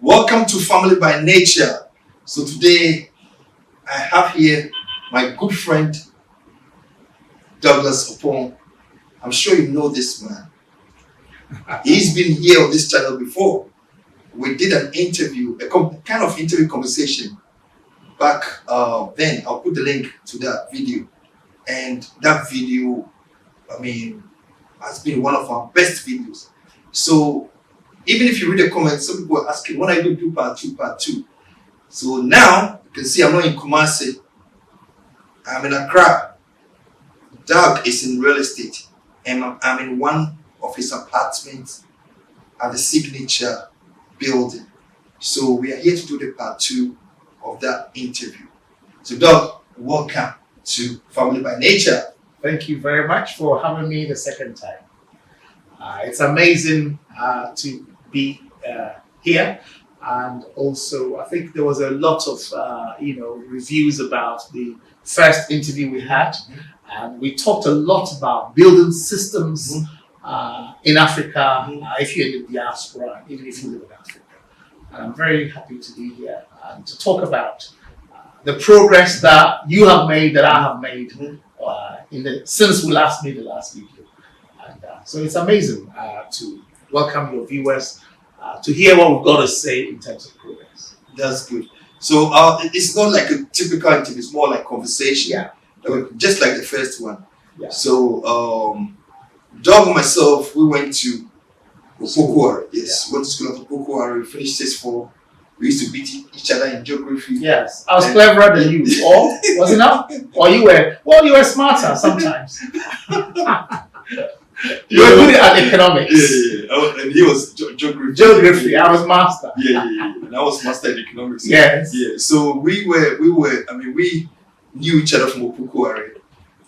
Welcome to Family by Nature. So today I have here my good friend Douglas Opon. I'm sure you know this man. He's been here on this channel before. We did an interview, a kind of interview conversation back then. I'll put the link to that video. And that video, has been one of our best videos. So even if you read the comments, some people are asking, when are you going to do part two? So now, you can see I'm not in Kumasi. I'm in Accra. Doug is in real estate. And I'm in one of his apartments at the Signature building. So we are here to do the part 2 of that interview. So Doug, welcome to Family by Nature. Thank you very much for having me the second time. It's amazing to be here, and also I think there was a lot of reviews about the first interview we had, and we talked a lot about building systems in Africa, if you're in the diaspora, even if you live in Africa. And I'm very happy to be here and to talk about the progress that you have made, that I have made since we last made the last video. And so it's amazing to welcome your viewers to hear what we've got to say in terms of progress. That's good. So it's not like a typical interview, it's more like conversation. Yeah. Just like the first one. Yeah. So Doug and myself, we went to Opokuwari. Yes, went to school at Opokuwari, we finished 6-4. We used to beat each other in geography. Yes, I was cleverer than you. Or was it not? Or you were smarter sometimes. You were good at economics. Yeah. And he was geography. Geography, I was master. Yeah. And I was master in economics. Yes. Yeah. So we knew each other from Opokuwari.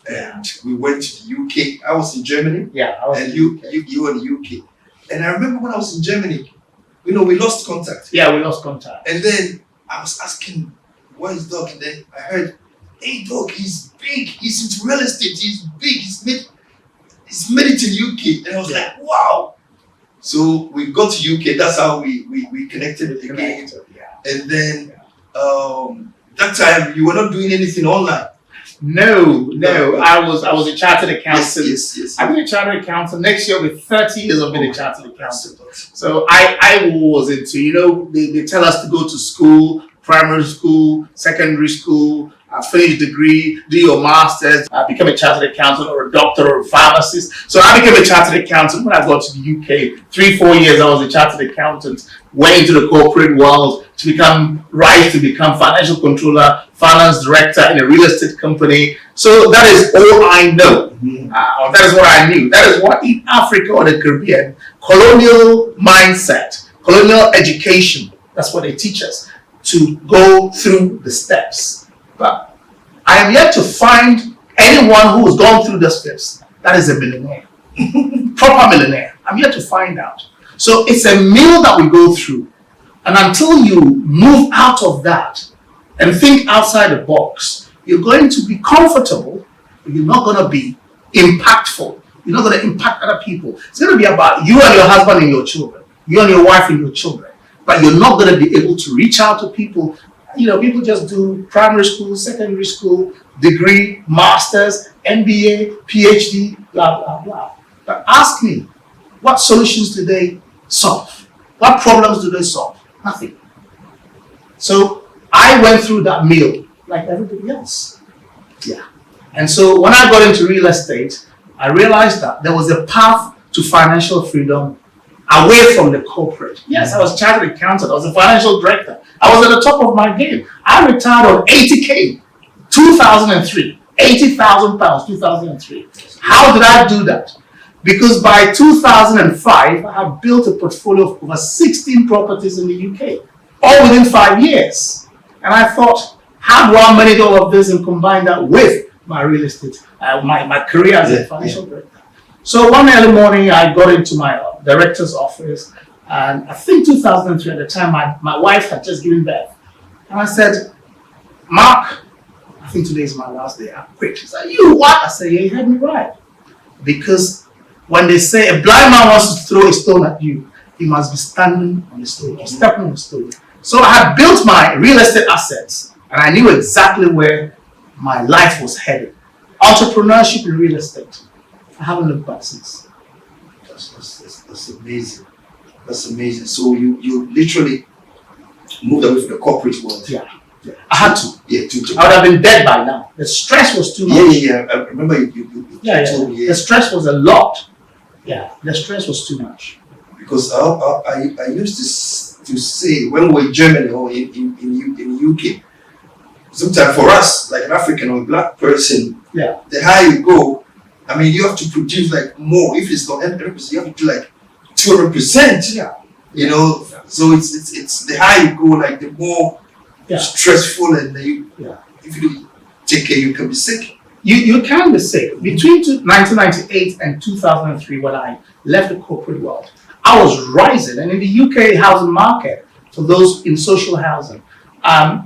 And we went to the UK. I was in Germany. Yeah, I was in the UK. You were in the UK. And I remember when I was in Germany, we lost contact. Yeah, we lost contact. And then I was asking, where is Doug? And then I heard, hey, Doug, he's big. He's into real estate. He's big. He's made it in UK. And I was like, wow. So we got to UK. That's how we connected again. Yeah. And then that time you were not doing anything online. No. I was a chartered accountant. Yes. I've been a chartered accountant. Next year will be 30 years of being a chartered accountant. So I was into, they tell us to go to school, primary school, secondary school, finish degree, do your masters, become a chartered accountant or a doctor or a pharmacist. So I became a chartered accountant when I got to the UK. 3-4 years I was a chartered accountant, went into the corporate world to become financial controller, finance director in a real estate company. So that is all I know. Or that is what I knew. That is what in Africa or the Caribbean, colonial mindset, colonial education, that's what they teach us, to go through the steps. But I am yet to find anyone who has gone through the steps that is a millionaire, proper millionaire. I'm yet to find out. So it's a meal that we go through. And until you move out of that and think outside the box, you're going to be comfortable, but you're not going to be impactful. You're not going to impact other people. It's going to be about you and your husband and your children, you and your wife and your children. But you're not going to be able to reach out to people. People just do primary school, secondary school, degree, masters, MBA, PhD, blah, blah, blah. But ask me, what solutions do they solve? What problems do they solve? Nothing. So I went through that meal like everybody else. Yeah. And so when I got into real estate, I realized that there was a path to financial freedom away from the corporate. Yes, I was a chartered accountant. I was a financial director. I was at the top of my game. I retired on 80K, 2003, 80,000 pounds, 2003. How did I do that? Because by 2005, I had built a portfolio of over 16 properties in the UK, all within 5 years. And I thought, how do I manage all of this and combine that with my real estate, my career as a financial director? So one early morning, I got into my director's office, and I think 2003 at the time, my wife had just given birth. And I said, Mark, I think today is my last day. I quit. She said, you what? I said, yeah, you heard me right. Because when they say a blind man wants to throw a stone at you, you must be standing on the stone or stepping on the stone. So I had built my real estate assets and I knew exactly where my life was headed. Entrepreneurship in real estate. I haven't looked back since. That's amazing. That's amazing. So you literally moved away from the corporate world. Yeah. I had to. Yeah, I would have been dead by now. The stress was too much. Yeah. I remember you told me. The stress was a lot. Yeah, the stress was too much. Because I used to say when we were in Germany or in UK, sometimes for us, like an African or a black person, the higher you go, I mean, you have to produce like more. If it's not 100%, you have to do like 200%. Yeah. You know, so it's the higher you go, like the more stressful, and if you don't take care, you can be sick. You can be sick. Between 1998 and 2003, when I left the corporate world, I was rising. And in the UK housing market, for those in social housing,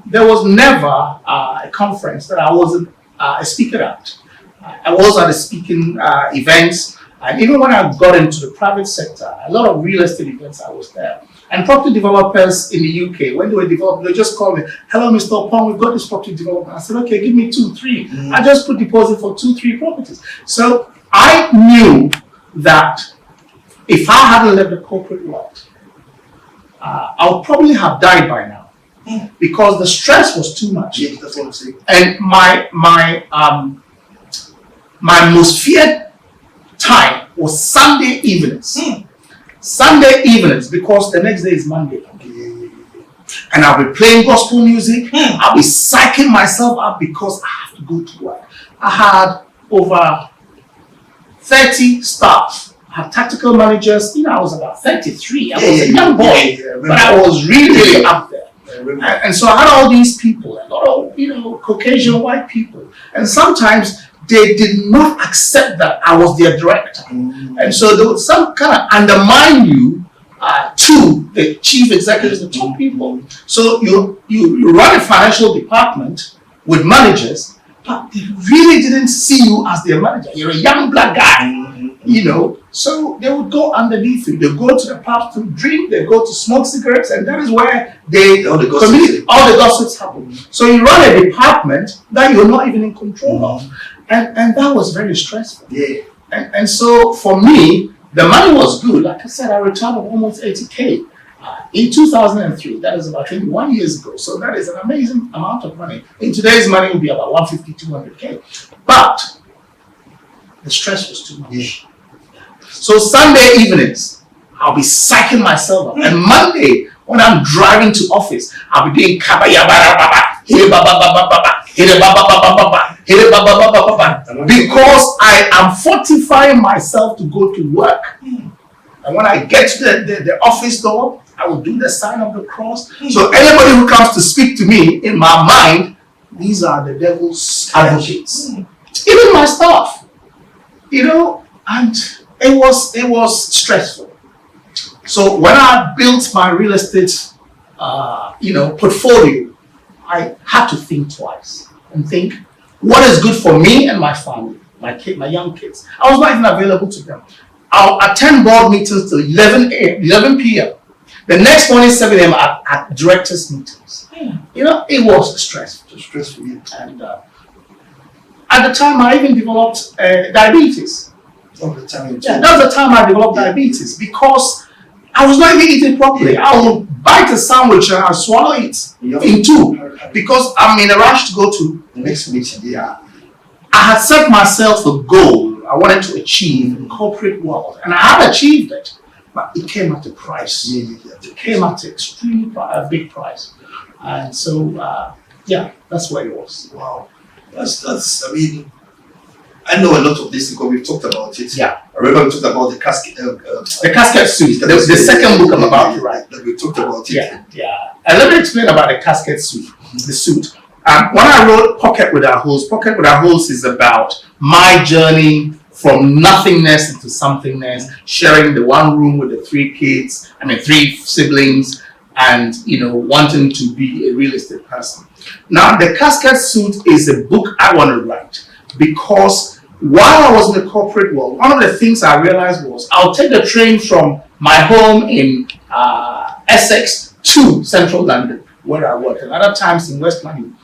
there was never a conference that I wasn't a speaker at. I was at the speaking events. And even when I got into the private sector, a lot of real estate events, I was there. And property developers in the UK, when they were developing, they just called me, "Hello, Mr. Pong, we've got this property development." I said, "Okay, give me 2, 3. I just put deposit for 2, 3 properties. So I knew that if I hadn't left the corporate world, I would probably have died by now because the stress was too much. Yeah, that's what I'm saying. And my most feared time was Sunday evenings. Sunday evenings, because the next day is Monday. And I'll be playing gospel music. I'll be psyching myself up because I have to go to work. I had over 30 staff. I had tactical managers. I was about 33. I was a young boy, but I was really up there. And so I had all these people, a lot of Caucasian white people. And sometimes they did not accept that I was their director. And so there was some kind of undermine you to the chief executives, the top people. So you run a financial department with managers, but they really didn't see you as their manager. You're a young black guy, So they would go underneath you. They go to the pubs to drink, they go to smoke cigarettes, and that is where all the gossips happen. So you run a department that you're not even in control of. And that was very stressful. Yeah. And so for me, the money was good. Like I said, I retired with almost 80K in 2003. That is about 21 years ago. So that is an amazing amount of money. In today's money, it would be about 150, 200K. But the stress was too much. Yeah. So Sunday evenings, I'll be psyching myself up. And Monday, when I'm driving to office, I'll be doing because I am fortifying myself to go to work. And when I get to the office door, I will do the sign of the cross. So anybody who comes to speak to me, in my mind, these are the devil's advocates. Even my staff, and it was stressful. So when I built my real estate, portfolio, I had to think twice and think, what is good for me and my family, my young kids. I was not even available to them. I'll attend board meetings till 11 p.m. The next morning, 7 a.m. at directors' meetings. It was stressful. And at the time, I even developed diabetes. That was the time I developed diabetes because I was not even eating properly. I will bite a sandwich and I'll swallow it in 2 because I'm in a rush to go to the next meeting. I had set myself a goal I wanted to achieve in the corporate world, and I had achieved it, but it came at a price. It came at an extremely big price, and so that's where it was. Wow, that's. I mean, I know a lot of this because we've talked about it. Yeah, I remember we talked about the casket. The casket suit. The second book I'm about to write. That we talked about it. Yeah. And let me explain about the casket suit. The suit. When I wrote Pocket Without Holes is about my journey from nothingness into somethingness, sharing the one room with the 3 siblings, and wanting to be a real estate person. Now, the casket suit is a book I want to write because while I was in the corporate world, one of the things I realized was I'll take the train from my home in Essex to central London, where I work, and other times in West London.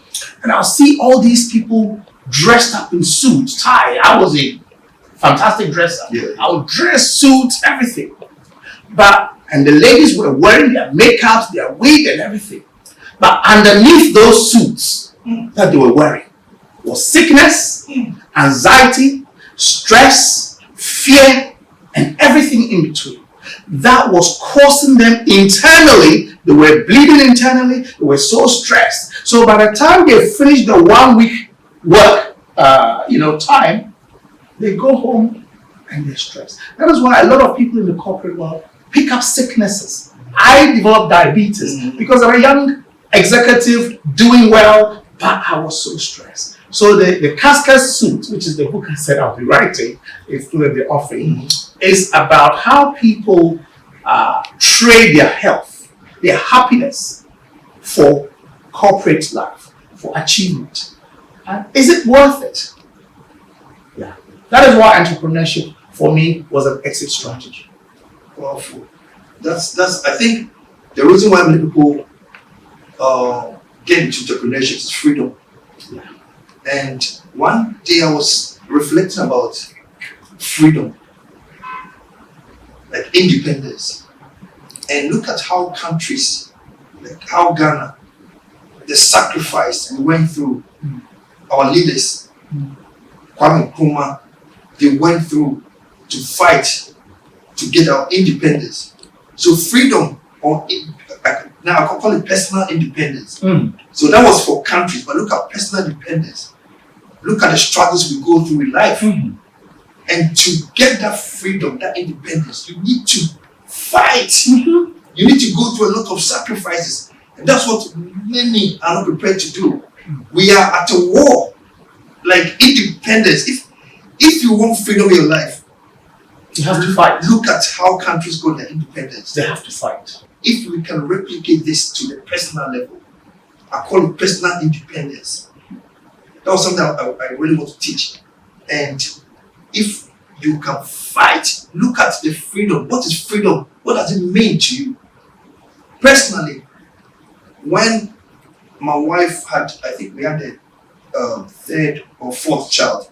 And I'll see all these people dressed up in suits, tie. I was a fantastic dresser. Yeah. I would dress suits, everything. And the ladies were wearing their makeup, their wig and everything. But underneath those suits that they were wearing was sickness, anxiety, stress, fear, and everything in between. That was causing them internally. They were bleeding internally. They were so stressed. So by the time they finished the 1 week work, time, they go home and they're stressed. That is why a lot of people in the corporate world pick up sicknesses. I developed diabetes because I'm a young executive doing well, but I was so stressed. So the cascade suit, which is the book I said I'll be writing, including the offering, is about how people trade their health, their happiness for corporate life, for achievement. And is it worth it? Yeah. That is why entrepreneurship for me was an exit strategy. Powerful. That's I think the reason why many people get into entrepreneurship is freedom. Yeah. And one day I was reflecting about freedom, like independence, and look at how countries, like how Ghana, the sacrifice we went through, our leaders, Kwame Nkrumah, they went through to fight to get our independence. So freedom, or now I can call it personal independence. So that was for countries, but look at personal independence. Look at the struggles we go through in life. And to get that freedom, that independence, you need to fight. You need to go through a lot of sacrifices. And that's what many are not prepared to do. We are at a war. Like independence. If you want freedom in your life, you have to fight. Look at how countries got their independence. They have to fight. If we can replicate this to the personal level, I call it personal independence. That was something I really want to teach. And if you can fight, look at the freedom. What is freedom? What does it mean to you? Personally, when my wife had, I think we had the third or fourth child,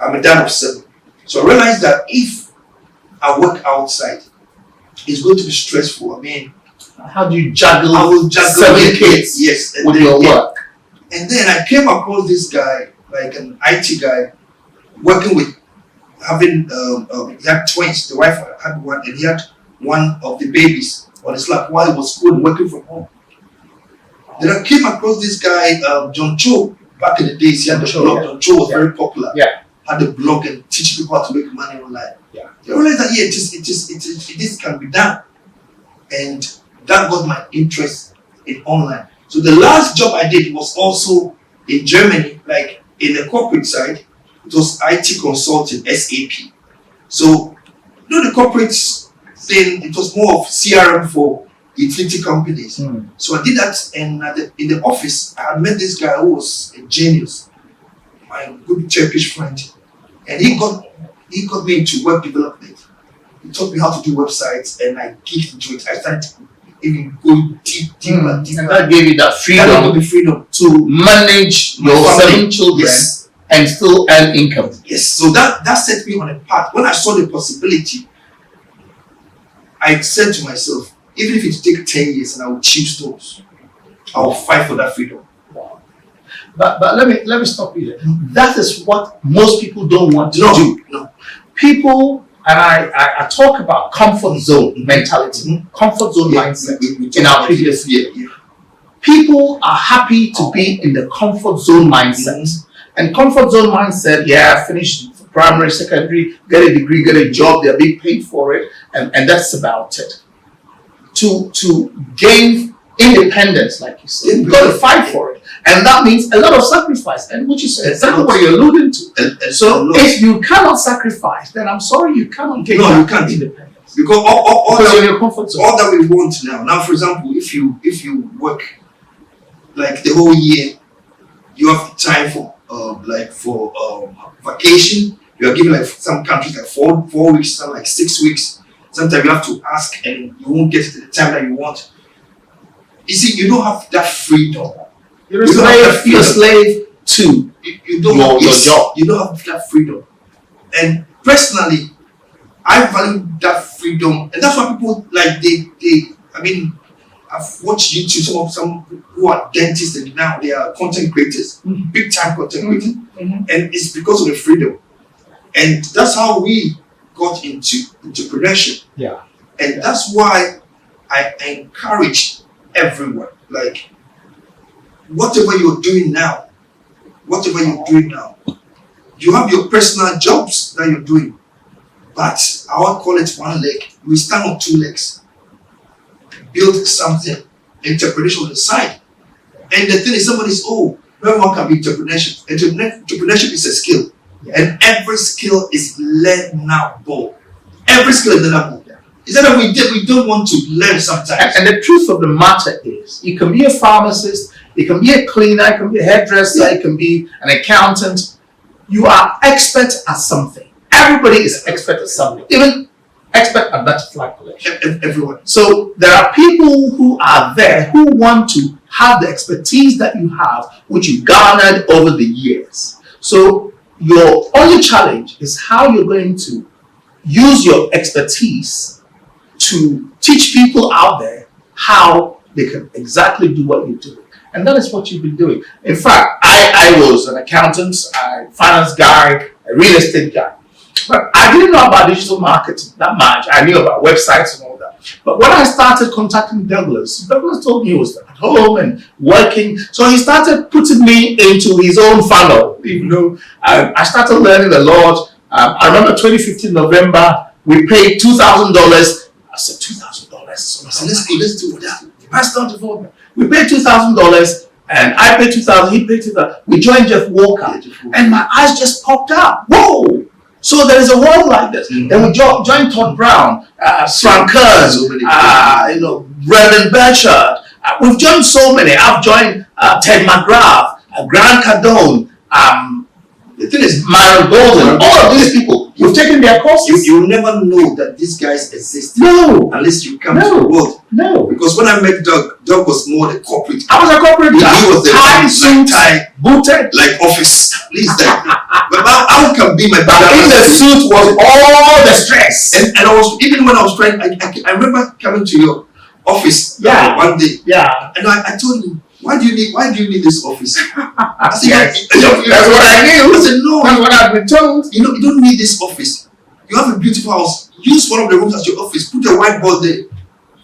I'm a dad of 7. So I realized that if I work outside, it's going to be stressful. I mean, how do you juggle, 7 kids? Yes, with your work? And then I came across this guy, like an IT guy, working with having he had twins. The wife had one, and he had one of the babies on his lap while he was school and working from home. Then I came across this guy, John Cho. Back in the days, he had the blog. John Cho was very popular. Yeah. Had a blog and teaching people how to make money online. Yeah. I realized that this can be done, and that got my interest in online. So the last job I did was also in Germany, like in the corporate side. It was IT consulting, SAP. So, the corporate thing, it was more of CRM for utility companies. So I did that, and in the office, I met this guy who was a genius, my good Turkish friend, and he got me into web development. He taught me how to do websites, and I geeked into it. I started even going deeper. And that gave you that freedom, to manage your 7 children. Yes. And still earn income. Yes, so that set me on a path. When I saw the possibility, I said to myself, even if it takes 10 years and I will choose those, I will fight for that freedom. Wow. But let me stop you there. That is what most people don't want to do. No. People, and I talk about comfort zone mentality, comfort zone mindset in our previous year. People are happy to be in the comfort zone mindset. And comfort zone mindset, finish primary, secondary, get a degree, get a job, they're being paid for it, and that's about it. To gain independence, like you said, you've got to fight for it. And that means a lot of sacrifice, and which is exactly what you're alluding to. So if you cannot sacrifice, then I'm sorry, you cannot gain independence. Because all that we want now, for example, if you work like the whole year, you have time for vacation. You are given like some countries like 4 weeks, some like 6 weeks. Sometimes you have to ask and you won't get it at the time that you want. You see, you don't have that freedom. You're a slave to You don't your yes, job. You don't have that freedom. And personally, I value that freedom, and that's why people like I mean, I've watched YouTube. Some who are dentists and now they are content creators, big time content creators, and it's because of the freedom. And that's how we got into entrepreneurship. Yeah. And that's why I encourage everyone, like, whatever you're doing now, you have your personal jobs that you're doing, but I would call it one leg. We stand on two legs. Build something, entrepreneurship on the side. And the thing is, somebody's, no one can be entrepreneurship. Entrepreneurship is a skill. And every skill is learnable. Every skill is learnable. Is that we don't want to learn sometimes. And the truth of the matter is, you can be a pharmacist, you can be a cleaner, you can be a hairdresser, you can be an accountant. You are expert at something. Everybody is expert at something. Even expert at butterfly collection. Everyone. So there are people who are there who want to have the expertise that you have, which you garnered over the years. So your only challenge is how you're going to use your expertise to teach people out there how they can exactly do what you do. And that is what you've been doing. In fact, I was an accountant, a finance guy, a real estate guy. But I didn't know about digital marketing that much. I knew about websites and all that. But when I started contacting Douglas told me he was at home and working. So he started putting me into his own funnel. You know, I started learning a lot. I remember 2015 November, we paid $2,000. I said, $2,000? So I said, let's do that. Personal development. We paid $2,000 and I paid $2,000, he paid $2,000. We joined Jeff Walker and my eyes just popped up. Whoa! So there is a world like this. Then we joined Todd Brown, Frank Kurz, Brendan Burchard. We've joined so many. I've joined Ted McGrath, Grant Cardone, the thing is, Myron Golden, all of these people. You've taken their courses. You never know that these guys exist. No. Unless you come to the world. No. Because when I met Doug was more the corporate. I was a corporate guy. He was the tie, booted, like office. Please, but how can be my brother? In the suit was all the stress. And I was, even when I was trying, I remember coming to your office one day. Yeah. And I told him, why do you need this office? I said, yes. That's what I knew. I said, no. That's what I've been told. You don't need this office. You have a beautiful house. Use one of the rooms as your office. Put a whiteboard there.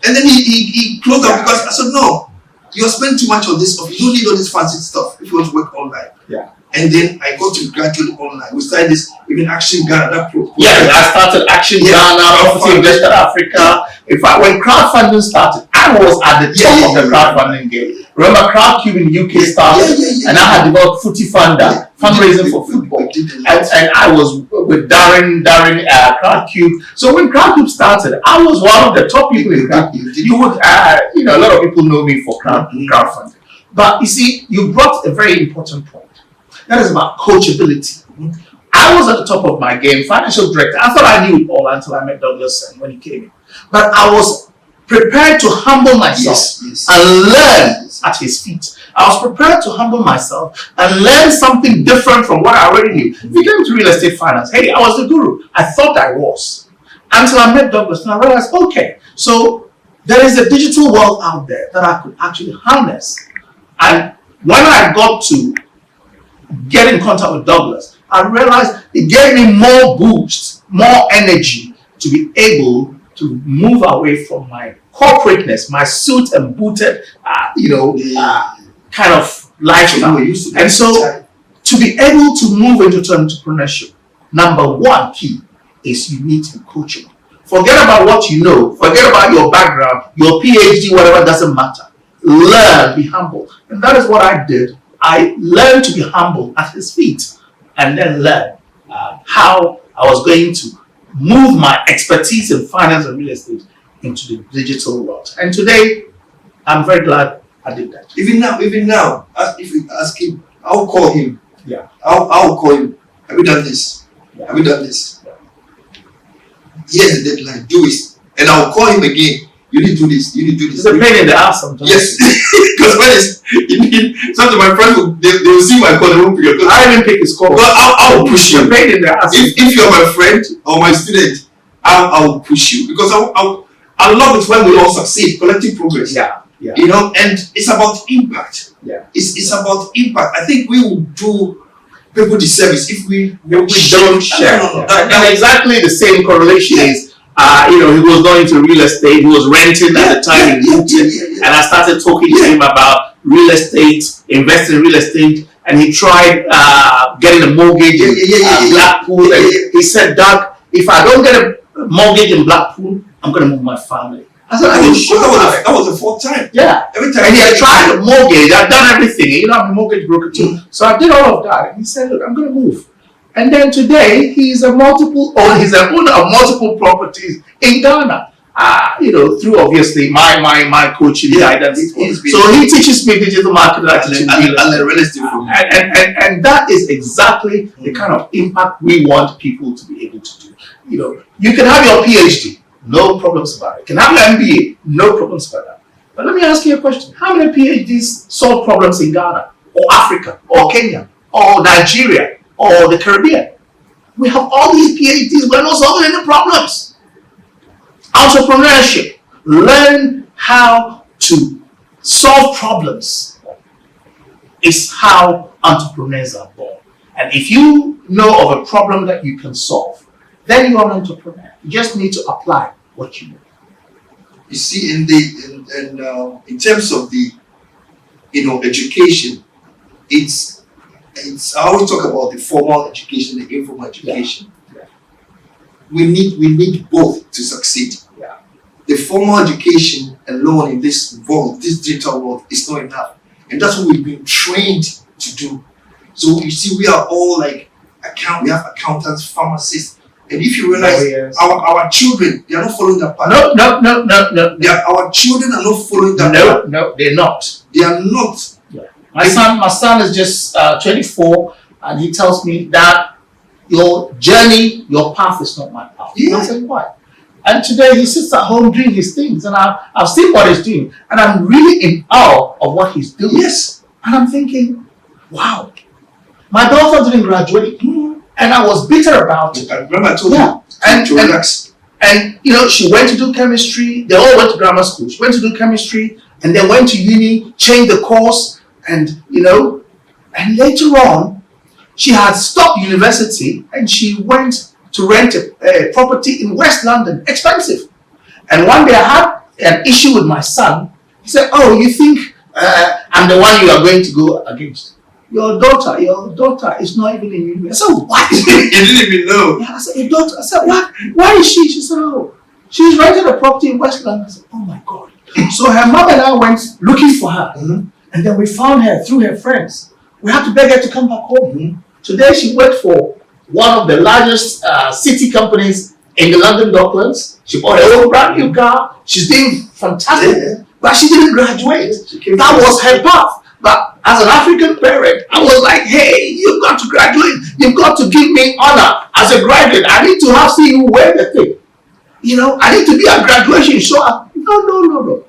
And then he closed up because I said, no, you're spending too much on this office. You don't need all this fancy stuff if you want to work online. Yeah. And then I got to graduate online. We started this, even Action Ghana. I started Action Ghana, Property Investor Africa. In fact, when crowdfunding started, I was at the top of the crowdfunding game. Remember, Crowdcube in the UK started, and I had developed Footy Funder, fundraising for football. And I was with Darren Crowdcube. So when Crowdcube started, I was one of the top people in Crowdcube. You would, a lot of people know me for crowdfunding. But you see, you brought a very important point. That is about coachability. I was at the top of my game, financial director. I thought I knew it all until I met Douglas and when he came in. But I was prepared to humble myself and learn at his feet. I was prepared to humble myself and learn something different from what I already knew. If you came to real estate finance, hey, I was the guru. I thought I was. Until I met Douglas and I realized, okay, so there is a digital world out there that I could actually harness. And when I got to get in contact with Douglas, I realized it gave me more boost, more energy to be able to move away from my corporateness, my suit and booted, kind of lifestyle. And so to be able to move into entrepreneurship, number one key is you need to be coachable. Forget about what you know, forget about your background, your PhD, whatever, doesn't matter. Learn, be humble. And that is what I did. I learned to be humble at his feet and then learn how I was going to move my expertise in finance and real estate into the digital world. And today, I'm very glad I did that. Even now, if you ask him, I'll call him. Yeah. I'll call him. Have you done this? Yeah. Have you done this? Here's the deadline. Do it. and I'll call him again. You need to do this. You need to do this. It's a pain in the ass sometimes. Yes, because when it's you need sometimes my friends they will see my call, they won't pick it. I even pick his call. But I'll push you. It's a pain in the ass. If you're my friend or my student, I'll push you because I love it when we all succeed, collective progress. Yeah, yeah. You know, and it's about impact. Yeah. It's about impact. I think we will do people disservice if we don't share. No. And exactly the same correlation is, he was going into real estate. He was renting at the time in Newton, and I started talking to him about real estate, investing in real estate, and he tried getting a mortgage in Blackpool. And he said, "Doug, if I don't get a mortgage in Blackpool, I'm going to move my family." I said, "Are you sure?" That was the fourth time. Yeah. Every time. And he had tried a mortgage. I'd done everything. I'm a mortgage broker too. So I did all of that. And he said, "Look, I'm going to move." And then today, he's an owner of multiple properties in Ghana. Through obviously my coaching guidance. So he teaches me digital marketing and real estate. And that is exactly the kind of impact we want people to be able to do. You can have your PhD, no problems about it. You can have your MBA, no problems about that. But let me ask you a question. How many PhDs solve problems in Ghana, or Africa, or Kenya, or Nigeria, or the Caribbean? We have all these PhDs, we're not solving any problems. Entrepreneurship. Learn how to solve problems is how entrepreneurs are born. And if you know of a problem that you can solve, then you're an entrepreneur. You just need to apply what you know. You see, in terms of the education, it's I always talk about the formal education, the informal education. Yeah. We need both to succeed. Yeah. The formal education alone in this world, this digital world, is not enough, and that's what we've been trained to do. So you see, we are all like we have accountants, pharmacists. And if you realize our children, they are not following that path. No. Our children are not following that path. No, they're not. They are not. Yeah. My son is just 24, and he tells me that your journey, your path is not my path. Yeah. And I said, why? And today he sits at home doing his things, and I've seen what he's doing, and I'm really in awe of what he's doing. Yes. And I'm thinking, wow, my daughter didn't graduate. And I was bitter about it. I remember I told you. To relax. And she went to do chemistry. They all went to grammar school. She went to do chemistry and then went to uni, changed the course, and and later on, she had stopped university and she went to rent a property in West London, expensive. And one day I had an issue with my son. He said, "Oh, you think I'm the one you are going to go against? Your daughter is not even in uni." I said, "What?" You didn't even know. Yeah, I said, "Your daughter?" I said, "What? Why is she?" She said, "Oh, she's rented a property in West London." I said, "Oh my God." So her mother and I went looking for her. Mm-hmm. And then we found her through her friends. We had to beg her to come back home. Mm-hmm. Today she worked for one of the largest city companies in the London Docklands. She bought her own brand new car. She's doing fantastic. Yeah. But she didn't graduate. That was her path. But as an African parent, I was like, "Hey, you've got to graduate. You've got to give me honor as a graduate. I need to have seen you wear the thing. I need to be at graduation." So no.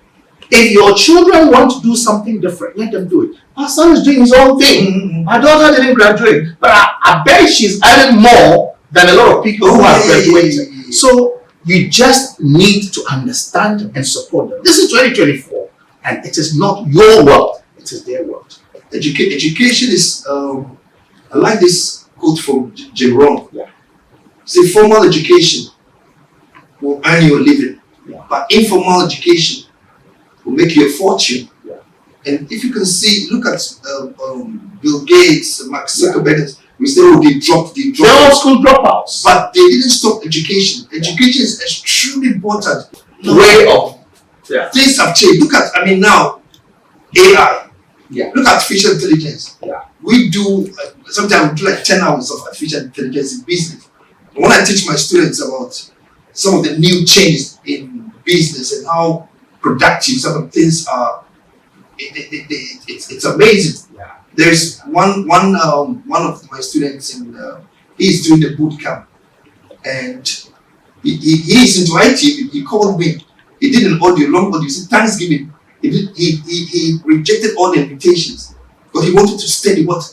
If your children want to do something different, let them do it. My son is doing his own thing. Mm-hmm. My daughter didn't graduate, but I bet she's earning more than a lot of people who have graduated. Yeah. So you just need to understand and support them. This is 2024, and it is not your world. It is their world. Education is, I like this quote from Jim Rohn. Yeah. Say, formal education will earn you a living, but informal education will make you a fortune. Yeah. And if you can see, look at Bill Gates, Mark Zuckerberg, we say, oh, they dropped. They're all school dropouts. But they didn't stop education. Education is extremely important. Things have changed. Look at, now, AI. Yeah. Look at artificial intelligence. Yeah. We do, sometimes we do like 10 hours of artificial intelligence in business. And when I teach my students about some of the new changes in business and how productive some of the things are, it's amazing. Yeah. There's one of my students he's doing the boot camp, and He's into IT. He called me. He did an audio, long audio. He said Thanksgiving. He rejected all the invitations, but he wanted to study what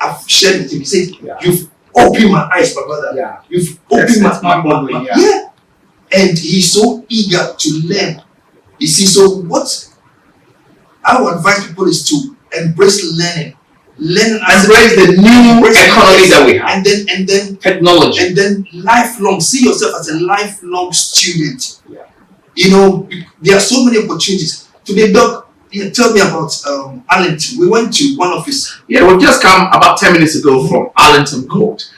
I've shared with him. He said, "You've opened my eyes, my brother. Yeah. You've opened my yeah. And he's so eager to learn. You see, so what I would advise people is to embrace learning. Embrace the new economy that we have. And then technology. And then lifelong. See yourself as a lifelong student. Yeah. You know, there are so many opportunities. Today, Doc, tell me about Arlington. We went to one of his. Yeah, we've just come about 10 minutes ago from Arlington Court.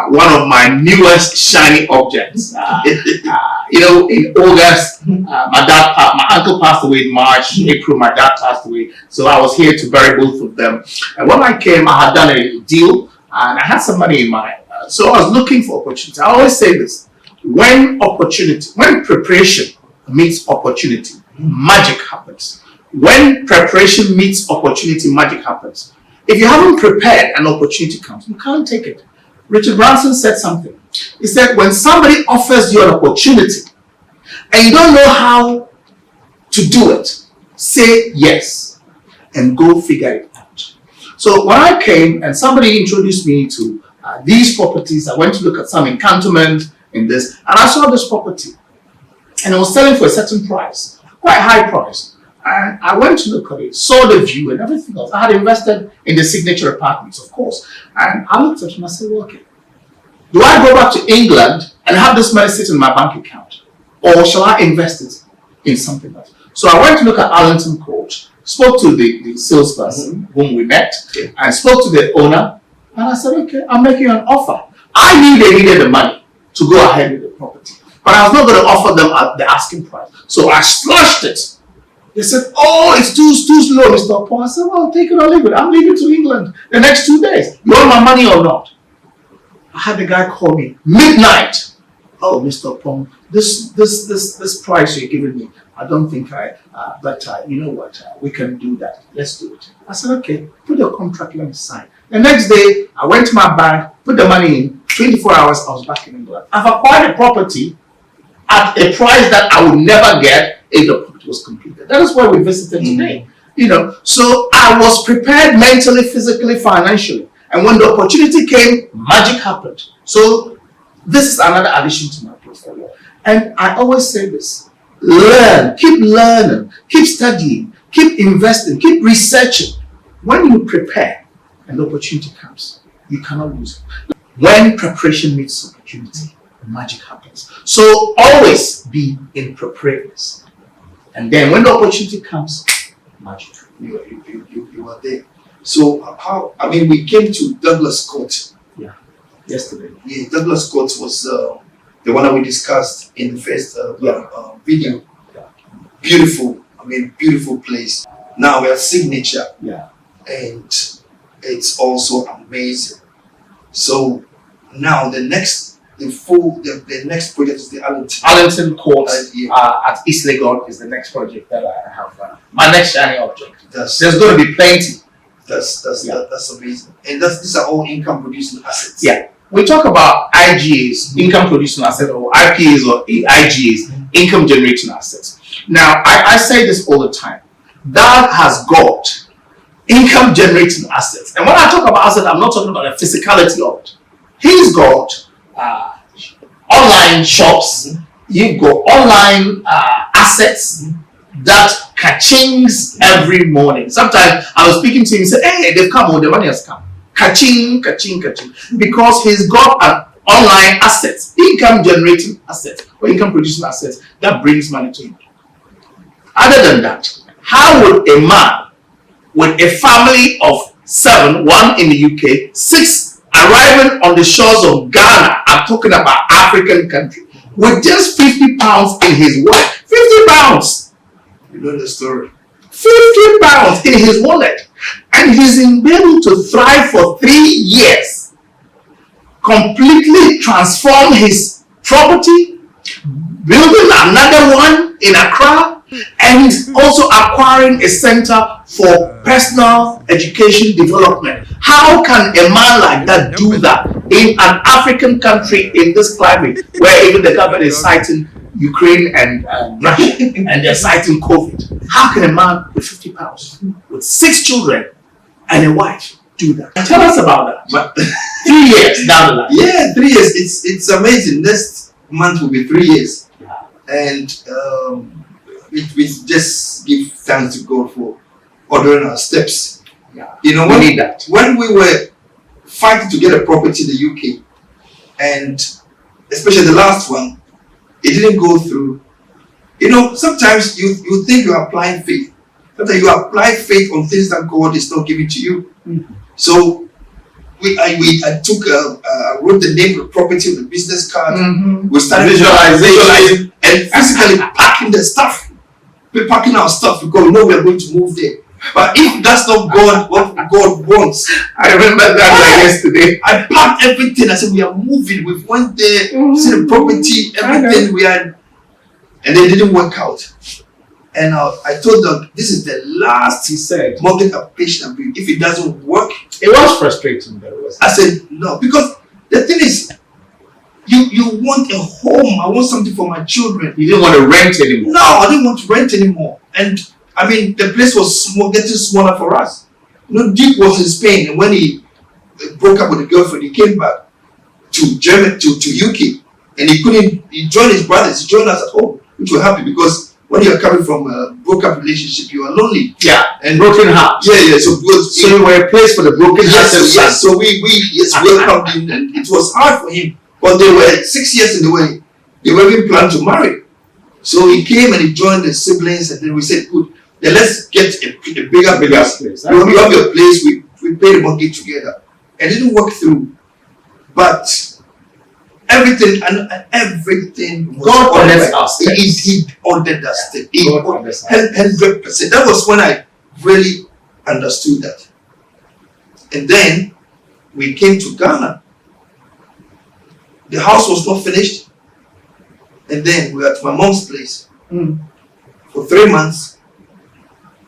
One of my newest shiny objects. You know, in August, my uncle passed away in March. April, my dad passed away. So I was here to bury both of them. And when I came, I had done a deal and I had some money in mind. So I was looking for opportunity. I always say this: when preparation meets opportunity, magic happens. When preparation meets opportunity, magic happens. If you haven't prepared, an opportunity comes. You can't take it. Richard Branson said something. He said, when somebody offers you an opportunity and you don't know how to do it, say yes and go figure it out. So when I came and somebody introduced me to these properties, I went to look at some in Cantonment in this, and I saw this property and it was selling for a certain price, quite high price. And I went to look at it, saw the view and everything else. I had invested in the signature apartments, of course. And I looked at it and I said, well, okay, do I go back to England and have this money sit in my bank account? Or shall I invest it in something else? So I went to look at Arlington Court, spoke to the salesperson whom we met, and spoke to the owner. And I said, okay, I'll make you an offer. I knew they needed the money to go ahead with the property, but I was not going to offer them at the asking price. So I slashed it. They said, oh, it's too slow, Mr. Paul. I said, well, take it or leave it. I'm leaving to England the next 2 days. You want my money or not? I had the guy call me midnight. Oh, Mr. Pong, this price you're giving me, I don't think but you know what, we can do that. Let's do it. I said, okay, put your contract, let me sign. The next day, I went to my bank, put the money in, 24 hours, I was back in England. I've acquired a property at a price that I would never get if the property was completed. That is why we visited today. You know, so I was prepared mentally, physically, financially. And when the opportunity came, magic happened. So this is another addition to my portfolio. And I always say this: learn, keep studying, keep investing, keep researching. When you prepare and the opportunity comes, you cannot lose it. When preparation meets opportunity, magic happens. So always be in preparedness. And then when the opportunity comes, magic. You are there. So we came to Douglas Court. Yeah, yesterday. Yeah, Douglas Court was the one that we discussed in the first video. Yeah. Beautiful place. Now we're at Signature. Yeah. And it's also amazing. So now the next project is the Arlington Court at East Legon is the next project that I have. My next shiny object. There's going to be plenty. That's amazing. And these are all income producing assets. Yeah. We talk about IGAs, income producing assets, or IPAs or IGAs, income generating assets. Now, I say this all the time. That has got income generating assets. And when I talk about assets, I'm not talking about the physicality of it. He's got online shops, you've got online assets that ka-chings every morning. Sometimes I was speaking to him and said, hey, they've come, the money has come. Ka-ching, ka-ching, ka-ching. Because he's got an online assets, income generating assets, or income producing assets that brings money to him. Other than that, how would a man with a family of 7, 1 in the UK, 6 arriving on the shores of Ghana, I'm talking about African country, with just £50 in his wallet? £50! You know the story. £50 in his wallet. And he's been able to thrive for 3 years. Completely transform his property, building another one in Accra, And he's also acquiring a center for personal education development. How can a man like that do that in an African country in this climate where even the government is citing Ukraine and Russia and they're citing COVID? How can a man with 50 pounds, with 6 children and a wife do that? Tell us about that. But 3 years down the line. yeah, 3 years. It's amazing. Next month will be 3 years, and we just give thanks to God for ordering our steps. Yeah. You know, We need that. when we were fighting to get a property in the UK, and especially the last one, it didn't go through. You know, sometimes you think you're applying faith. Sometimes you apply faith on things that God is not giving to you. Mhm. So I wrote the name of the property on the business card. We started visualizing and physically packing the stuff. We're packing our stuff because we know we are going to move there. But if that's not God, what God wants, I remember that like yesterday. I packed everything. I said we are moving. We went there, see the property, everything we had, and it didn't work out. And I told them this is the last He said mortgage application. If it doesn't work, it was frustrating, but it was. I said no, because the thing is, you want a home. I want something for my children. You didn't want to rent anymore. No, I didn't want to rent anymore. And I mean, the place was small, getting smaller for us. You know, Dick was in Spain, and when he broke up with the girlfriend, he came back to Germany, to UK, and he couldn't. He joined his brothers. He joined us at home, which we're happy because when you are coming from a broke-up relationship, you are lonely. Yeah, And broken heart. yeah. So you were a place for the broken heart. yes. So we welcomed him, and it was hard for him. But they were 6 years in the way. They were even planning to marry. So he came and he joined the siblings, and then we said, good, then let's get a bigger place. When we have your place, we pay the mortgage together. And it didn't work through. But everything was God ordered honors by- our steps. He ordered that step. God honors our 100%. That was when I really understood that. And then we came to Ghana. The house was not finished. And then we were at my mom's place. For 3 months.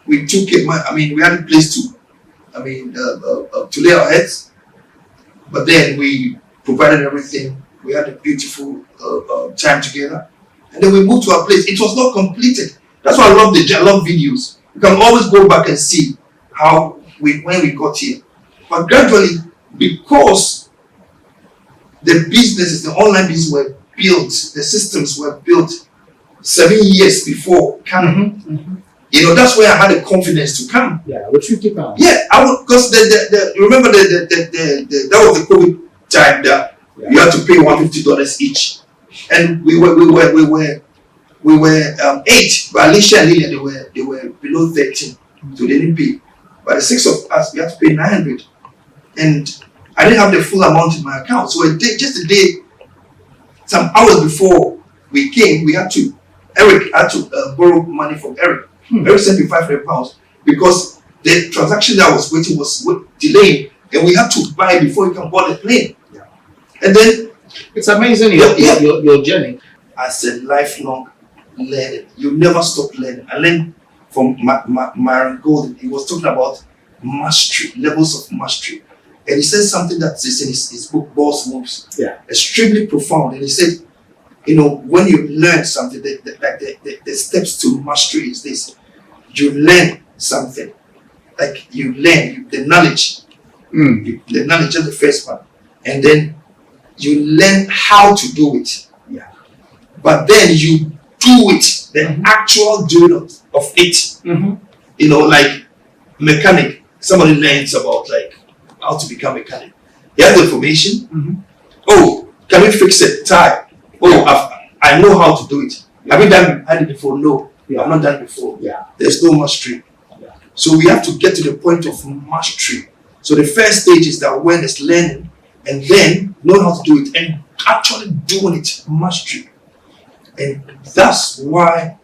We took it. We had a place to lay our heads. But then we provided everything. We had a beautiful time together. And then we moved to our place. It was not completed. That's why I love videos. You can always go back and see when we got here. But gradually, because the businesses, the online business were built, the systems were built 7 years before coming. You know, that's where I had the confidence to come. Yeah, with 50 pounds. Yeah, I would, because remember that was the COVID time that you had to pay $150 each, and we were 8, but Alicia and Lillian they were below 13, so they didn't pay. But the 6 of us, we had to pay 900, and I didn't have the full amount in my account. So just a day, some hours before we came, Eric had to borrow money from Eric. Eric sent me £500 because the transaction that I was waiting was delayed, and we had to buy before you can board the plane. Yeah. And then It's amazing your journey. as a lifelong learner, you never stop learning. I learned from Myron Golden. He was talking about mastery, levels of mastery. And he said something that is in his book, Boss Moves. Yeah. Extremely profound. And he said, you know, when you learn something, the steps to mastery is this. You learn something. Like you learn the knowledge. The knowledge is the first one. And then you learn how to do it. Yeah. But then you do it, the actual doing of it. You know, like mechanic. Somebody learns about like how to become a mechanic. He has the information. Oh, can we fix a tire? Oh, I know how to do it. Have you done it before? No, I've not done it before. Yeah. There's no mastery. Yeah. So we have to get to the point of mastery. So the first stage is that awareness, learning, and then know how to do it, and actually doing it, mastery. And that's why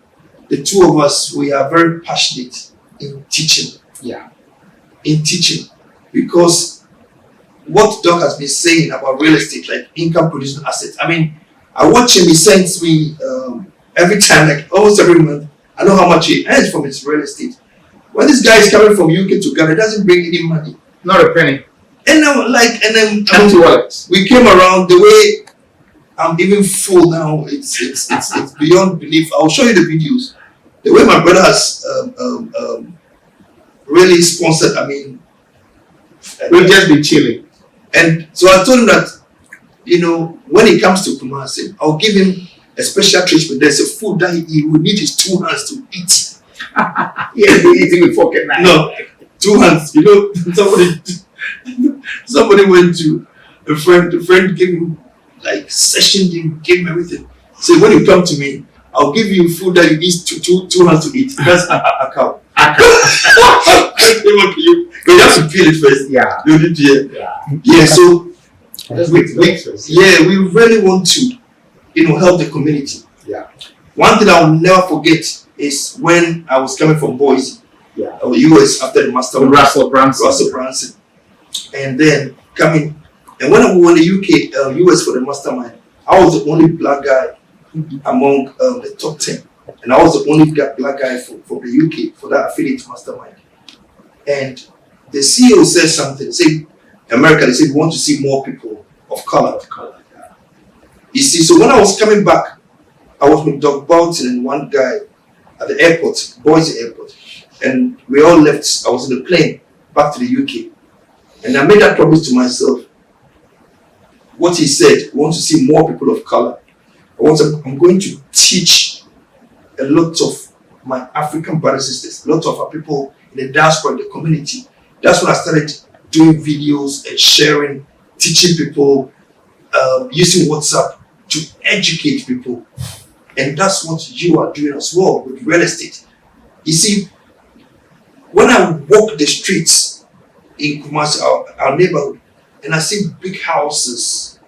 the two of us, we are very passionate in teaching. Yeah. In teaching, because what Doc has been saying about real estate, like income producing assets. I mean, I watch him. He sends me every time, like almost every month, I know how much he earns from his real estate. When this guy is coming from UK to Ghana, it doesn't bring any money. Not a penny. And I'm like, and then Empty wallets. we came around the way I'm even full now. It's beyond belief. I'll show you the videos. The way my brother has really sponsored. I mean, We'll just be chilling. and so I told him that, you know, when he comes to Kumasi, I'll give him a special treatment. There's a food that he will need his 2 hands to eat. Yeah, we're eating with fork and knife. No, 2 hands. You know, somebody went to a friend. The friend gave him, like, sessioned him, gave him everything. So when you come to me, I'll give you food that you need two hands to eat. That's a cow. You have to peel it first. Yeah. You need to, yeah. So we really want to, you know, help the community. Yeah. One thing I will never forget is when I was coming from Boise, or US after the mastermind. Russell Brunson. And then coming, and when I went to UK, US for the mastermind, I was the only black guy among the top 10. And I was the only black guy from the UK for that affiliate mastermind. And the CEO said something, say America, they said we want to see more people of color. You see, so when I was coming back, I was with Doug Bolton and one guy at the airport, Boise Airport. And we all left, I was in the plane back to the UK. And I made that promise to myself. What he said, we want to see more people of color. I'm going to teach a lot of my African brothers and sisters, a lot of our people in the diaspora, in the community. That's when I started doing videos and sharing, teaching people, using WhatsApp to educate people. And that's what you are doing as well with real estate. You see, when I walk the streets in Kumasi, our neighborhood, and I see big houses,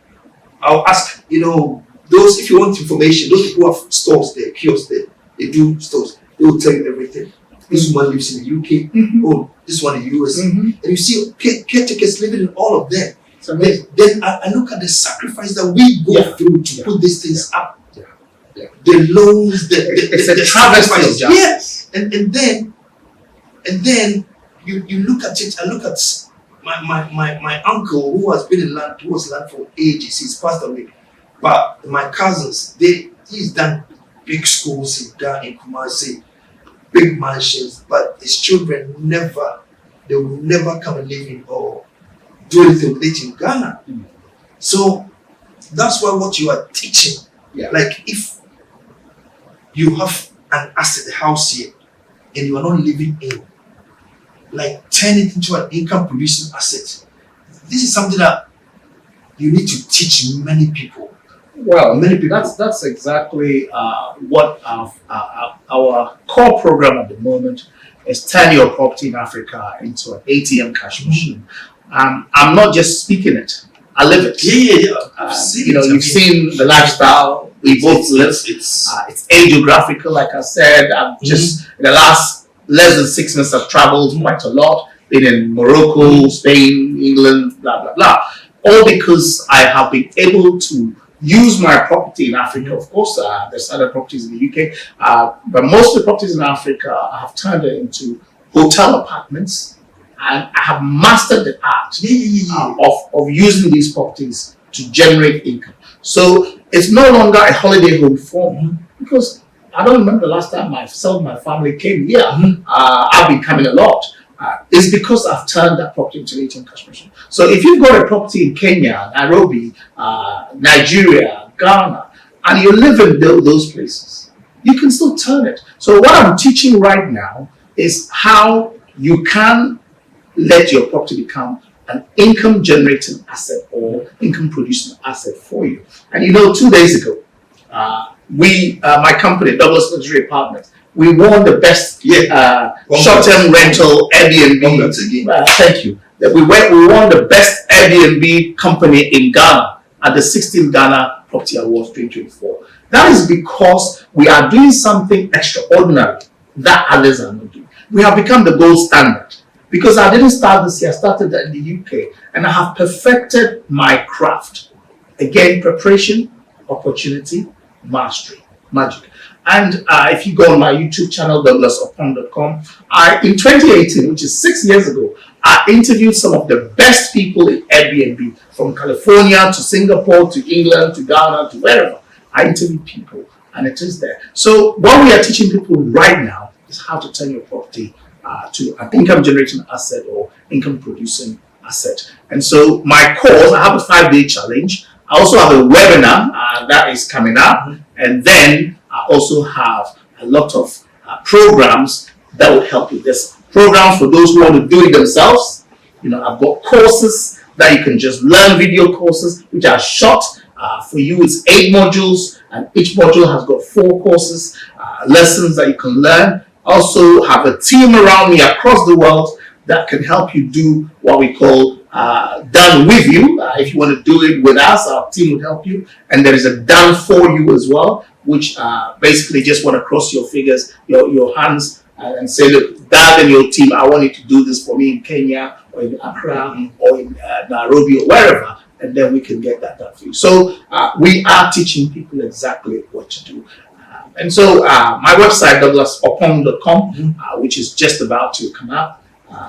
I'll ask, you know, those, if you want information, those people who have stores there, kiosks there, they do stores, they will tell you everything. This one lives in the UK, oh, this one in the US. And you see caretakers living in all of them. So then I look at the sacrifice that we go through to put these things up. The loans, it's a travesty of justice. Yes. And then you look at it. I look at my uncle who has been in land, who was land for ages. He's passed away. But my cousins, he's done big schools, he's done in Kumasi, big mansions, but his children they will never come and live in or do anything with it in Ghana. So that's why what you are teaching, like if you have an asset, a house here, and you are not living in, like turn it into an income producing asset. This is something that you need to teach many people. Well, many people. That's exactly what our core program at the moment is. Turn your property in Africa into an ATM cash machine. I'm not just speaking it; I live it. I've seen you know, you've seen the lifestyle we both live. It's geographical, like I said. I've just in the last less than 6 months, I've traveled quite a lot. Been in Morocco, Spain, England, blah blah blah. All because I have been able to use my property in Africa. Of course, there's other properties in the UK, but most of the properties in Africa I have turned it into hotel apartments, and I have mastered the art of using these properties to generate income. So it's no longer a holiday home for me, because I don't remember the last time myself and my family came here. I've been coming a lot. It's because I've turned that property into an ATM cash machine. So if you've got a property in Kenya, Nairobi, Nigeria, Ghana, and you live in those places, you can still turn it. So what I'm teaching right now is how you can let your property become an income generating asset or income producing asset for you. And you know, 2 days ago, my company, Douglas Luxury Apartments, we won the best short-term rental Airbnb. Thank you. We won the best Airbnb company in Ghana at the 16th Ghana Property Awards 2024. That is because we are doing something extraordinary that others are not doing. We have become the gold standard. Because I didn't start this year, I started that in the UK, and I have perfected my craft. Again, preparation, opportunity, mastery, magic. And if you go on my YouTube channel, douglasopong.com, in 2018, which is 6 years ago, I interviewed some of the best people in Airbnb, from California to Singapore to England to Ghana to wherever. I interviewed people, and it is there. So what we are teaching people right now is how to turn your property to an income generating asset or income producing asset. And so my course, I have a 5-day challenge. I also have a webinar that is coming up, and then I also have a lot of programs that will help you. There's programs for those who want to do it themselves. I've got courses that you can just learn, video courses which are short. For you, it's 8 modules, and each module has got 4 courses, lessons that you can learn. Also have a team around me across the world that can help you do what we call done with you. If you want to do it with us, our team will help you. And there is a done for you as well, which basically just want to cross your fingers, your hands, and say, look, Dad and your team, I want you to do this for me in Kenya or in Accra or in Nairobi or wherever, and then we can get that done for you. So we are teaching people exactly what to do. And so my website, douglasopong.com, which is just about to come out.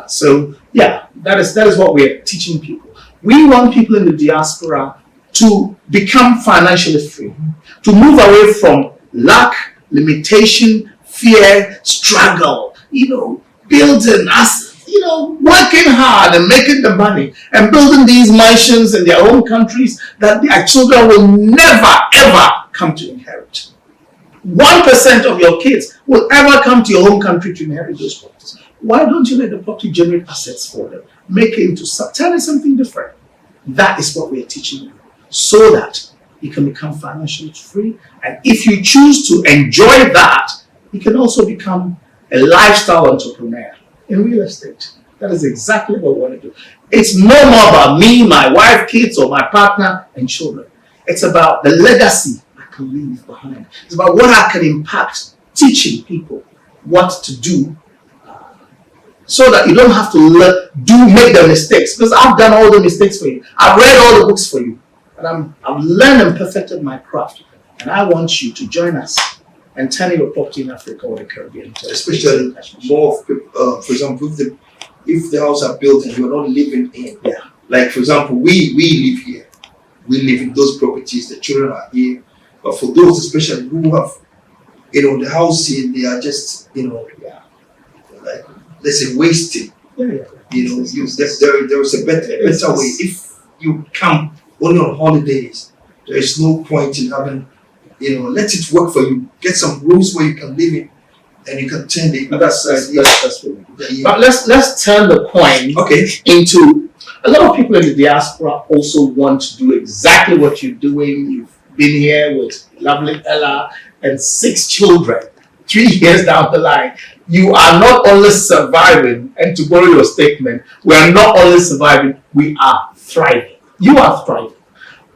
So yeah, that is what we're teaching people. We want people in the diaspora to become financially free, to move away from lack, limitation, fear, struggle, building us, working hard and making the money and building these mansions in their own countries that their children will never ever come to inherit. 1% of your kids will ever come to your home country to inherit those properties. Why don't you let the property generate assets for them? Make it into something different. That is what we are teaching you, so that you can become financially free. And if you choose to enjoy that, you can also become a lifestyle entrepreneur in real estate. That is exactly what we want to do. It's no more about me, my wife, kids, or my partner and children. It's about the legacy I can leave behind. It's about what I can impact, teaching people what to do, so that you don't have to make the mistakes. Because I've done all the mistakes for you. I've read all the books for you. And I've learned and perfected my craft. And I want you to join us and turn your property in Africa or the Caribbean. Especially more of people, for example, if the house are built and you're not living in. Yeah. Like, for example, we live here. We live in those properties. The children are here. But for those especially who have, the house here, they are just, like, let's say, wasted. Yeah. There is a better way. If you come only on holidays, there is no point in having, let it work for you. Get some rooms where you can live in, and you can turn it. That's really good. Yeah. But let's turn the coin into, a lot of people in the diaspora also want to do exactly what you're doing. You've been here with lovely Ella and 6 children. 3 years down the line, you are not only surviving, and to borrow your statement, we are not only surviving, we are thriving. You are thriving,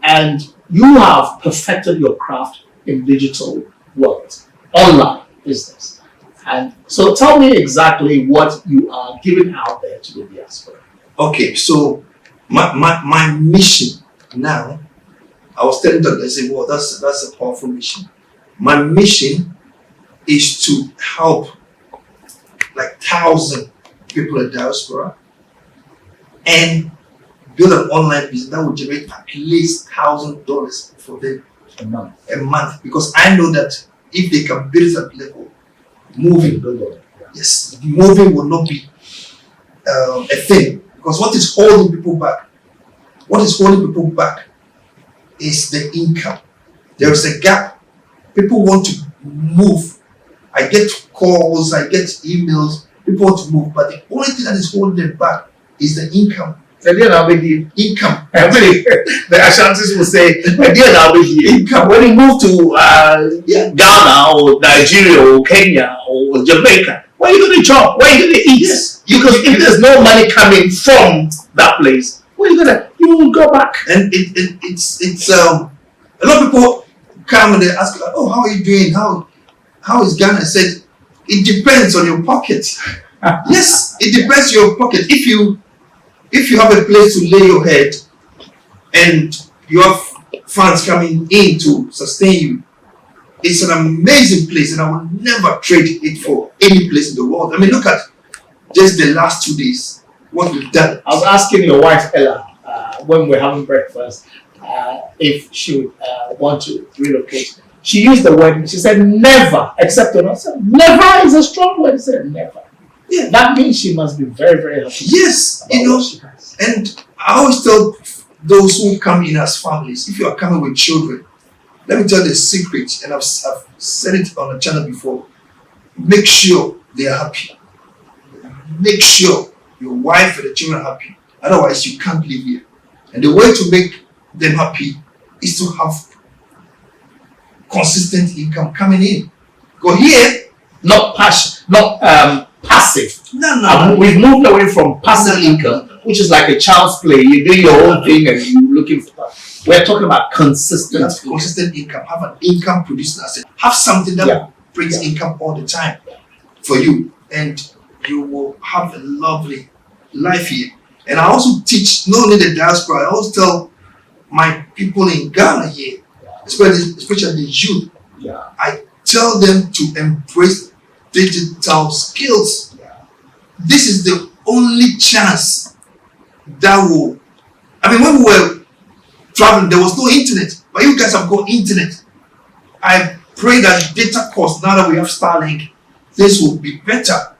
and you have perfected your craft in digital world, online business. And so tell me exactly what you are giving out there to the diaspora. Okay, so my mission now, I was telling them, I said, well, that's a powerful mission. My mission is to help like 1,000 people in diaspora and build an online business that will generate at least $1,000 for them a month. Because I know that if they can build that level, moving will not be a thing. Because what is holding people back? What is holding people back is the income. There is a gap. People want to move. I get calls, I get emails, people want to move, but the only thing that is holding them back is the income. Income. The Ashantis will say, income. When you move to Ghana or Nigeria or Kenya or Jamaica, where are you going to chop? Where are you going to eat? Yes. Because if there's no money coming from that place, you will go back. And it's a lot of people come and they ask, oh, how are you doing? How is Ghana? I said, it depends on your pocket. Yes, it depends on your pocket. If you have a place to lay your head and you have funds coming in to sustain you, it's an amazing place, and I will never trade it for any place in the world. I mean, look at just the last 2 days, what we've done. I was asking your wife Ella when we were having breakfast if she would want to relocate. She used the word. She said never, except on us. Never is a strong word. She said never. Yeah, that means she must be very, very happy. Yes, and I always tell those who come in as families, if you are coming with children, let me tell you the secret, and I've said it on the channel before. Make sure they are happy. Make sure your wife and the children are happy. Otherwise, you can't live here. And the way to make them happy is to have consistent income coming in. Go here, not passive. No. We've moved away from passive income, which is like a child's play. You do your own thing and you're looking for that. We're talking about consistent income. Have an income producing asset. Have something that brings income all the time for you, and you will have a lovely life here. And I also teach not only the diaspora, I also tell my people in Ghana here, especially the youth, I tell them to embrace digital skills. This is the only chance that will, I mean, when we were traveling, there was no internet, but you guys have got internet. I pray that data cost, now that we have Starlink, this will be better.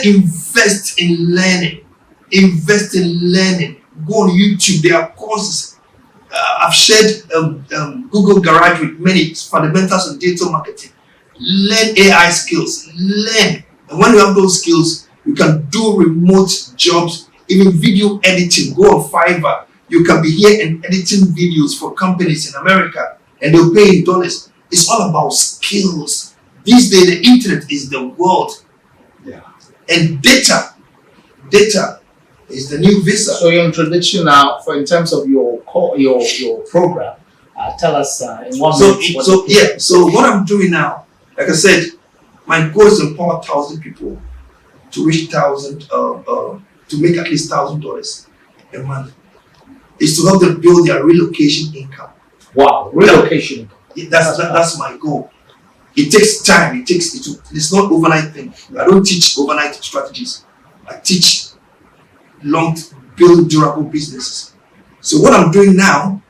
Invest in learning. Invest in learning. Go on YouTube, there are courses. I've shared Google Garage with many fundamentals of digital marketing. Learn AI skills. Learn. And when you have those skills, you can do remote jobs, even video editing. Go on Fiverr. You can be here and editing videos for companies in America, and they'll pay in dollars. It's all about skills. These days, the internet is the world. And data is the new visa. So your introduction now, in terms of your program, tell us in 1 minute. So what I'm doing now, like I said, my goal is to empower 1,000 people to reach to make at least $1,000 a month. Is to help them build their relocation income. Wow, relocation. That's my goal. It takes time. It's not overnight thing. I don't teach overnight strategies. I teach build durable businesses. So what I'm doing now,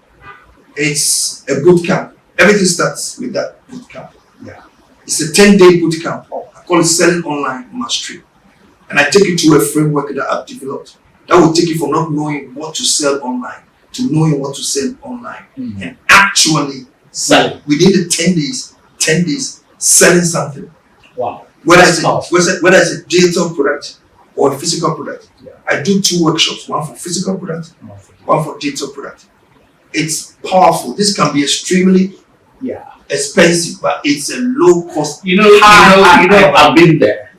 it's a boot camp. Everything starts with that boot camp. It's a 10-day boot camp. I call it Selling Online Mastery. And I take you to a framework that I've developed that will take you from not knowing what to sell online to knowing what to sell online and actually selling within the 10 days selling something. Wow. Whether it's a digital product or a physical product. I do 2 workshops, one for physical product, one for digital product. It's powerful. This can be extremely expensive, but it's a low cost. I've been there.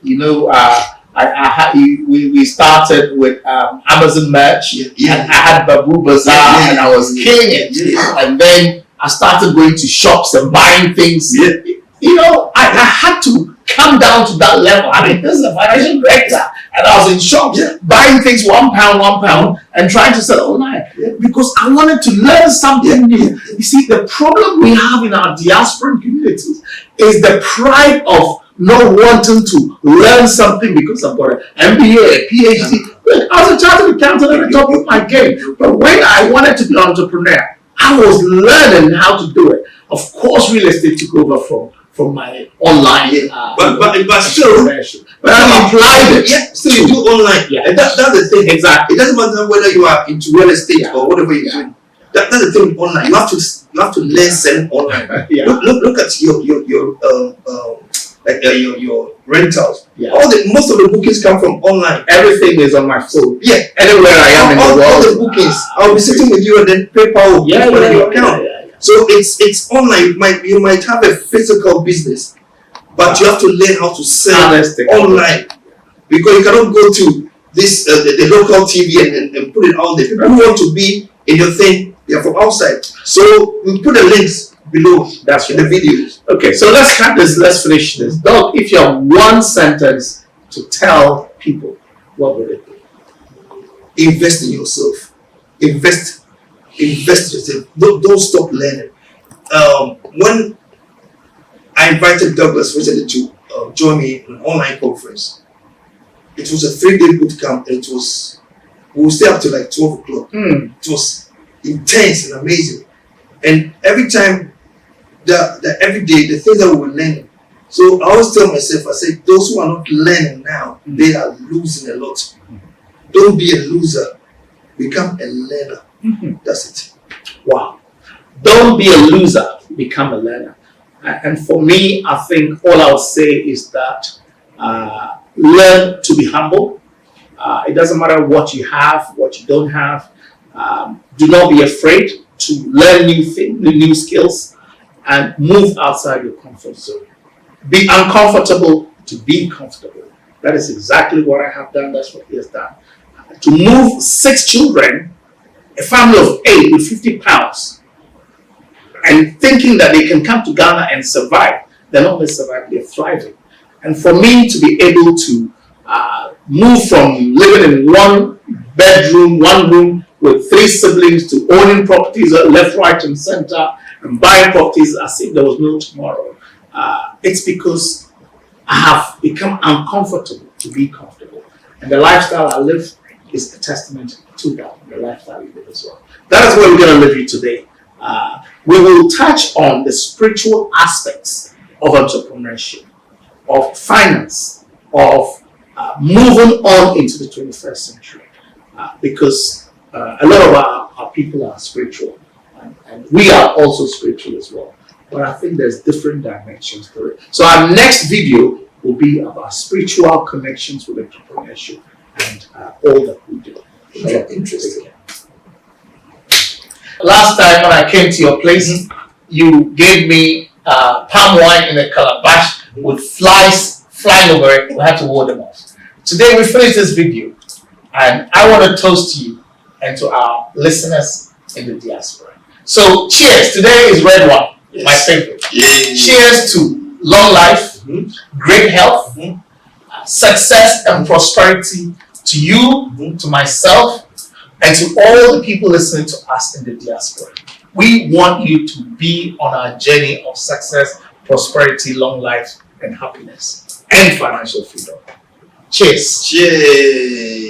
We started with Amazon merch, and I had Babu Bazaar, and I was killing it. And then I started going to shops and buying things. I had to come down to that level. I mean, this is a financial director, and I was in shops buying things £1, and trying to sell online because I wanted to learn something new. You see, the problem we have in our diaspora communities is the pride of not wanting to learn something because I've got an MBA, a PhD. Look, I was a chartered accountant at the top of my game, but when I wanted to be an entrepreneur, I was learning how to do it. Of course, real estate took over from my online. But still, I applied it. Still you do online. And that's the thing. Exactly. It doesn't matter whether you are into real estate or whatever you're doing. That's the thing with online. You have to learn selling online. Look at your rentals. Most of the bookings come from online. Everything is on my phone. Anywhere I am in the world. All the bookings. I'll be sitting with you and then PayPal will be on your account. So it's online. You might have a physical business, but you have to learn how to sell online, because you cannot go to this the local TV and put it out there. People who want to be in your thing, they are from outside. So we put the links below. That's in the videos. Okay, so let's cut this. Let's finish this. Doc, if you have 1 sentence to tell people, what would it be? Invest in yourself. Invest in yourself. Don't stop learning. When I invited Douglas recently to join me in an online conference. It was a 3-day boot camp, and we will stay up till like 12 o'clock. It was intense and amazing. And every time, every day, the things that we were learning. So I always tell myself, I say, those who are not learning now, they are losing a lot. Don't be a loser. Become a learner. That's it. Wow. Don't be a loser. Become a learner. And for me, I think all I would say is that learn to be humble. It doesn't matter what you have, what you don't have. Do not be afraid to learn new skills and move outside your comfort zone. Be uncomfortable to be comfortable. That is exactly what I have done. That's what he has done. To move 6 children, a family of 8 with 50 pounds, and thinking that they can come to Ghana and survive. They're not only surviving, they're thriving. And for me to be able to move from living in 1 bedroom, 1 room with 3 siblings to owning properties left, right, and center, and buying properties as if there was no tomorrow, it's because I have become uncomfortable to be comfortable. And the lifestyle I live is a testament to that, the lifestyle we live as well. That is where we're going to leave you today. We will touch on the spiritual aspects of entrepreneurship, of finance, of moving on into the 21st century, because a lot of our people are spiritual, and we are also spiritual as well. But I think there's different dimensions to it. So our next video will be about spiritual connections with entrepreneurship and all that we do. Interesting. Last time when I came to your place, you gave me palm wine in a calabash with flies flying over it. We had to ward them off. Today we finished this video, and I want to toast to you and to our listeners in the diaspora. So cheers. Today is red wine, my favorite. Cheers to long life, great health, success and prosperity to you, to myself, and to all the people listening to us in the diaspora. We want you to be on our journey of success, prosperity, long life, and happiness, and financial freedom. Cheers. Cheers.